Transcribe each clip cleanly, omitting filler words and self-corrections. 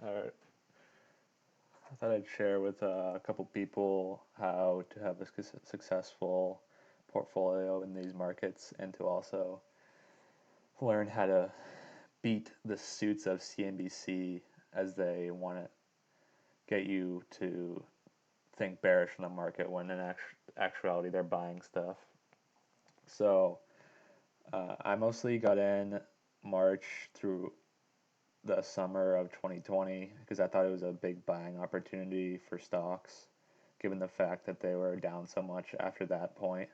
I thought I'd share with a couple people how to have a successful portfolio in these markets and to also learn how to beat the suits of CNBC as they want to get you to think bearish in the market when in actuality they're buying stuff. So I mostly got in March through the summer of 2020 because I thought it was a big buying opportunity for stocks, given the fact that they were down so much after that point.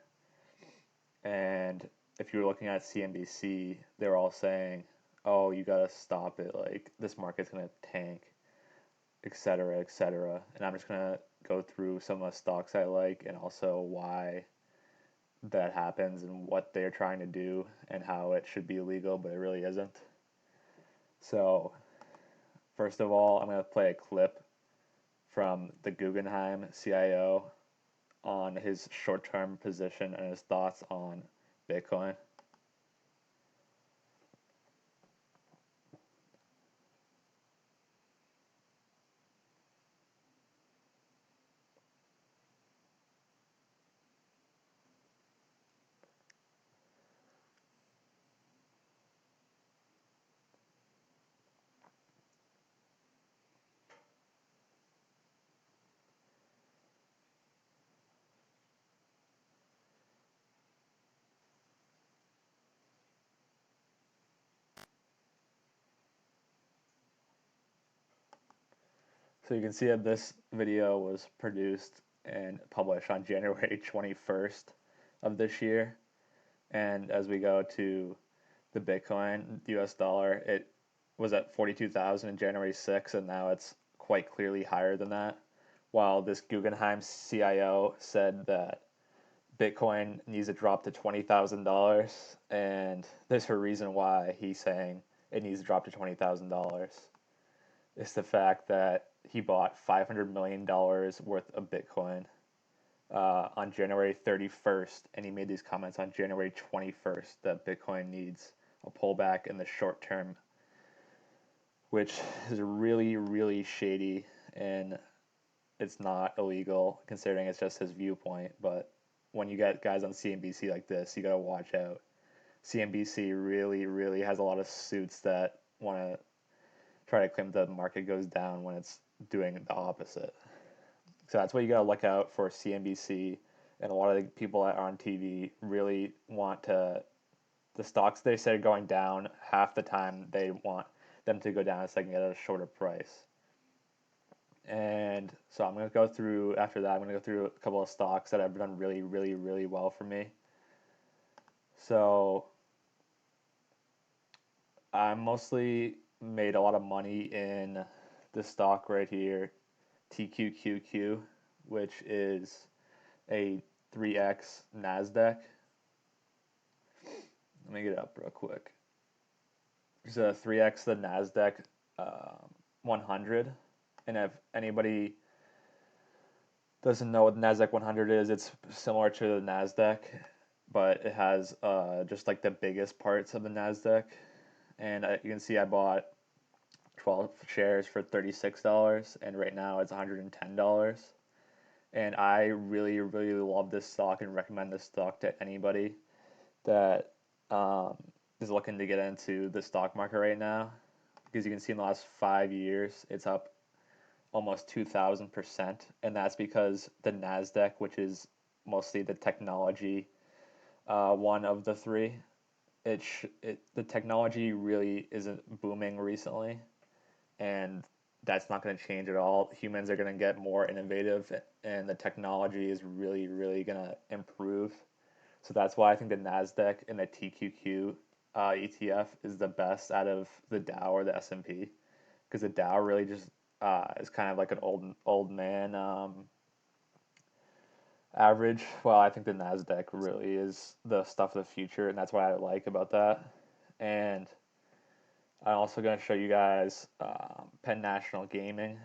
And if you were looking at CNBC, they were all saying, "Oh, you gotta stop it! Like this market's gonna tank, etc., etc." And I'm just gonna go through some of the stocks I like and also why that happens and what they're trying to do and how it should be illegal, but it really isn't. So first of all, I'm going to play a clip from the Guggenheim CIO on his short term position and his thoughts on Bitcoin. So you can see that this video was produced and published on January 21st of this year. And as we go to the Bitcoin US dollar, it was at 42,000 in January 6th, and now it's quite clearly higher than that. While this Guggenheim CIO said that Bitcoin needs to drop to $20,000, and there's a reason why he's saying it needs to drop to $20,000. It's the fact that he bought $500 million worth of Bitcoin on January 31st, and he made these comments on January 21st that Bitcoin needs a pullback in the short term, which is really, really shady, and it's not illegal considering it's just his viewpoint. But when you get guys on CNBC like this, you gotta watch out. CNBC really, really has a lot of suits that want to try to claim the market goes down when it's doing the opposite. So that's what you gotta look out for CNBC, and a lot of the people that are on TV really want the stocks they say are going down. Half the time they want them to go down so they can get a shorter price. And so I'm gonna go through after that. I'm gonna go through a couple of stocks that have done really, really, really well for me. So I mostly made a lot of money in this stock right here, TQQQ, which is a 3x NASDAQ. Let me get it up real quick. It's a 3x the NASDAQ 100. And if anybody doesn't know what NASDAQ 100 is, it's similar to the NASDAQ, but it has just like the biggest parts of the NASDAQ. And you can see I bought 12 shares for $36, and right now it's $110. And I really, really love this stock and recommend this stock to anybody that is looking to get into the stock market right now. Because you can see in the last 5 years, it's up almost 2,000%. And that's because the NASDAQ, which is mostly the technology one of the three, the technology really isn't booming recently, and that's not going to change at all. Humans are going to get more innovative, and the technology is really, really going to improve. So that's why I think the Nasdaq and the TQQ ETF is the best out of the Dow or the S&P, because the Dow really just is kind of like an old man average. Well, I think the Nasdaq really is the stuff of the future, and that's what I like about that. And I'm also going to show you guys Penn National Gaming,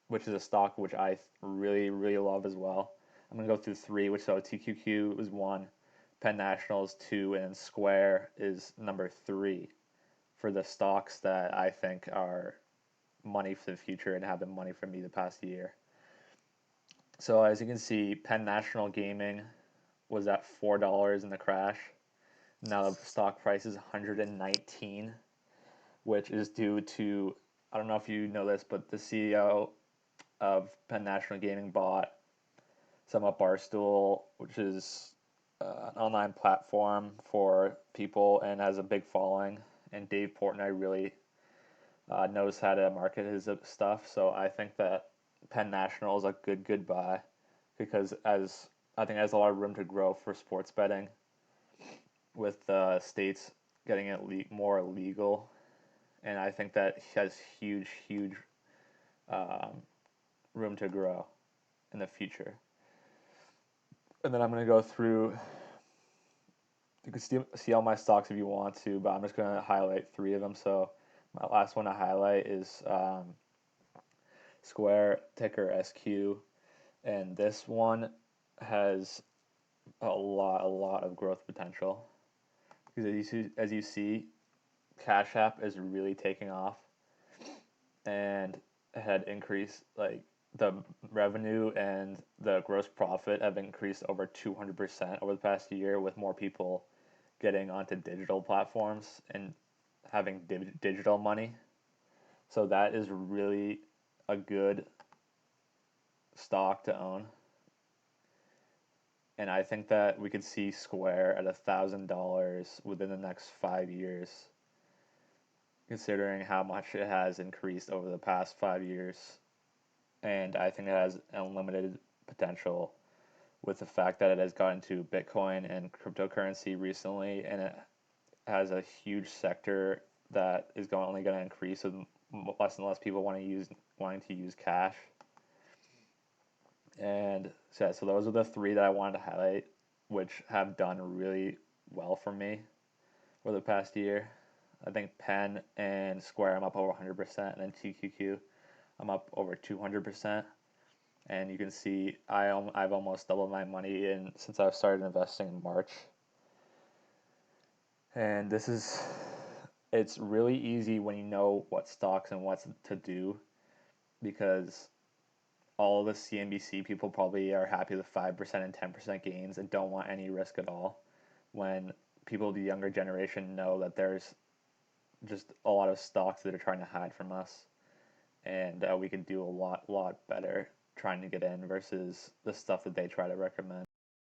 which is a stock which I really, really love as well. I'm going to go through three, which so TQQ is one, Penn National is two, and Square is number three for the stocks that I think are money for the future and have been money for me the past year. So as you can see, Penn National Gaming was at $4 in the crash. Now the stock price is 119, which is due to, I don't know if you know this, but the CEO of Penn National Gaming bought some of Barstool, which is an online platform for people and has a big following. And Dave Portnoy really knows how to market his stuff. So I think that Penn National is a good buy because as I think it has a lot of room to grow for sports betting with states getting it more legal, and I think that has huge um, room to grow in the future. And then I'm going to go through. You can see all my stocks if you want to, but I'm just going to highlight three of them. So my last one to highlight is Square, ticker SQ, and this one has a lot of growth potential because as you see, Cash App is really taking off, and it had increased like the revenue and the gross profit have increased over 200% over the past year with more people getting onto digital platforms and having digital money. So that is really a good stock to own. And I think that we could see Square at $1,000 within the next 5 years, considering how much it has increased over the past 5 years. And I think it has unlimited potential with the fact that it has gotten to Bitcoin and cryptocurrency recently, and it has a huge sector that is only going to increase with less and less people wanting to use cash. And so those are the three that I wanted to highlight, which have done really well for me over the past year. I think Penn and Square I'm up over 100%, and then TQQ I'm up over 200%. And you can see I've almost doubled my money since I've started investing in March. And it's really easy when you know what stocks and what to do, because all the CNBC people probably are happy with 5% and 10% gains and don't want any risk at all, when people of the younger generation know that there's just a lot of stocks that are trying to hide from us, and we can do a lot better trying to get in versus the stuff that they try to recommend.